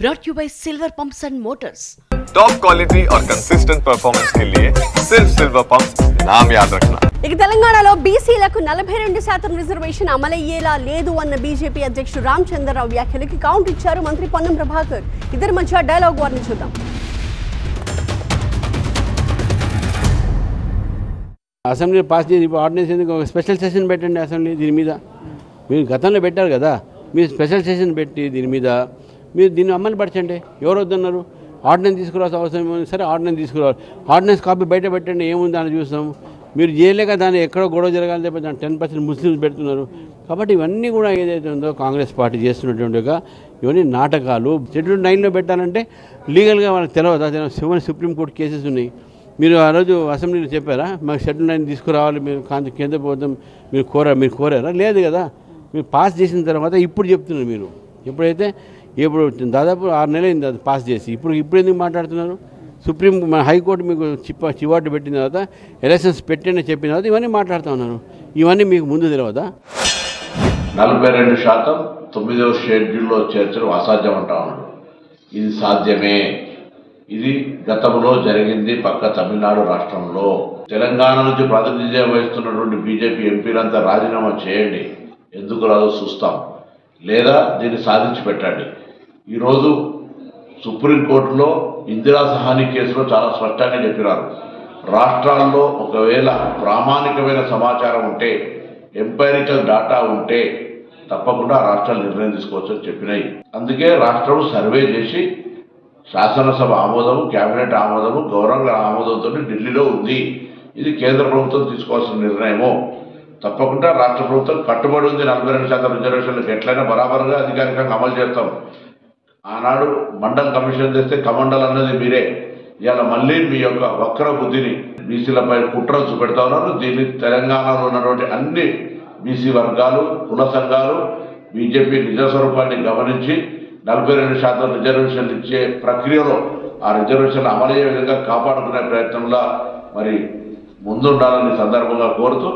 brought to you by Silver Pumps and Motors. Top quality और consistent performance के लिए सिर्फ सिल्वर पंप्स नाम याद रखना। ఇక తెలంగాణలో బీసీలకు 42% రిజర్వేషన్ అమలయ్యేలా లేదు అన్న బీజేపీ అధ్యక్షుడు రామచంద్రరావు వ్యాఖ్యలకి కౌంటర్ ఇచ్చారు మంత్రి పొన్నం ప్రభాకర్. ఇద్దరి మధ్య డైలాగ్ వార్ని చూద్దాం. అసెంబ్లీ పాస్ చేసి ఆర్డినెన్స్ ఎందుకు ఒక స్పెషల్ సెషన్ పెట్టండి అసెంబ్లీ దీని మీద. మీరు గతంలో పెట్టారు కదా, మీరు స్పెషల్ సెషన్ పెట్టి దీని మీద మీరు దీన్ని అమలు పరచండి. ఎవరు వద్దన్నారు? ఆర్డినెన్స్ తీసుకురావాల్సిన అవసరం ఏమైంది? సరే ఆర్డినెన్స్ తీసుకురావాలి, ఆర్డినెన్స్ కాపీ బయట పెట్టండి, ఏముంది అని చూస్తాం. మీరు చేయలేక దాన్ని ఎక్కడో గొడవ జరగాలి తప్ప దాన్ని 10% ముస్లిమ్స్ పెడుతున్నారు. కాబట్టి ఇవన్నీ కూడా ఏదైతే ఉందో కాంగ్రెస్ పార్టీ చేస్తున్నటువంటిగా ఇవన్నీ నాటకాలు. షెడ్యూల్ 9లో పెట్టాలంటే లీగల్గా వాళ్ళకి తెలియదు. సుప్రీంకోర్టు కేసెస్ ఉన్నాయి. మీరు ఆ రోజు అసెంబ్లీలో చెప్పారా మాకు షెడ్యూల్ 9 తీసుకురావాలి, మీరు కేంద్ర ప్రభుత్వం మీరు కోరారా? లేదు కదా. మీరు పాస్ చేసిన తర్వాత ఇప్పుడు చెప్తున్నారు. మీరు ఎప్పుడైతే ఇప్పుడు దాదాపు 6 నెలలు అయింది అది పాస్ చేసి, ఇప్పుడు ఎందుకు మాట్లాడుతున్నారు? మన హైకోర్టు మీకు చివాటు పెట్టిన తర్వాత ఎలక్షన్స్ పెట్టండి చెప్పిన తర్వాత ఇవన్నీ మాట్లాడుతూ ఉన్నారు. ఇవన్నీ మీకు ముందు తెలియదా? 42% 9వ షెడ్యూల్లో చేర్చడం అసాధ్యం అంటా ఉన్నాడు. ఇది సాధ్యమే. ఇది గతంలో జరిగింది పక్క తమిళనాడు రాష్ట్రంలో. తెలంగాణ నుంచి ప్రాతినిధ్యం వహిస్తున్నటువంటి బీజేపీ ఎంపీలంతా రాజీనామా చేయండి, ఎందుకు రాదో చూస్తాం, లేదా దీన్ని సాధించి పెట్టండి. ఈరోజు సుప్రీంకోర్టులో ఇందిరా సహాని కేసులో చాలా స్పష్టంగా చెప్పినారు. రాష్ట్రాల్లో ఒకవేళ ప్రామాణికమైన సమాచారం ఉంటే, ఎంపైరికల్ డాటా ఉంటే తప్పకుండా రాష్ట్రాలు నిర్ణయం తీసుకోవచ్చని చెప్పినాయి. అందుకే రాష్ట్రం సర్వే చేసి శాసనసభ ఆమోదము, కేబినెట్ ఆమోదము, గవర్నర్ ఆమోదంతో ఢిల్లీలో ఉంది. ఇది కేంద్ర ప్రభుత్వం తీసుకోవాల్సిన నిర్ణయము. తప్పకుండా రాష్ట్ర ప్రభుత్వం కట్టుబడి ఉంది. 42% రిజర్వేషన్లకు ఎట్లయినా బరాబరుగా అధికారికంగా అమలు చేస్తాం. ఆనాడు మండల్ కమిషన్ చేస్తే కమండల్ అన్నది మీరే. ఇవాళ మళ్ళీ మీ యొక్క వక్ర బుద్ధిని బీసీలపై కుట్ర చూపెడతా ఉన్నారు. దీన్ని తెలంగాణలో ఉన్నటువంటి అన్ని బీసీ వర్గాలు, కుల సంఘాలు బీజేపీ నిజ స్వరూపాన్ని గమనించి 42% రిజర్వేషన్లు ఇచ్చే ప్రక్రియలో ఆ రిజర్వేషన్లు అమలయ్యే విధంగా కాపాడుకునే ప్రయత్నంలో మరి ముందుండాలని సందర్భంగా కోరుతూ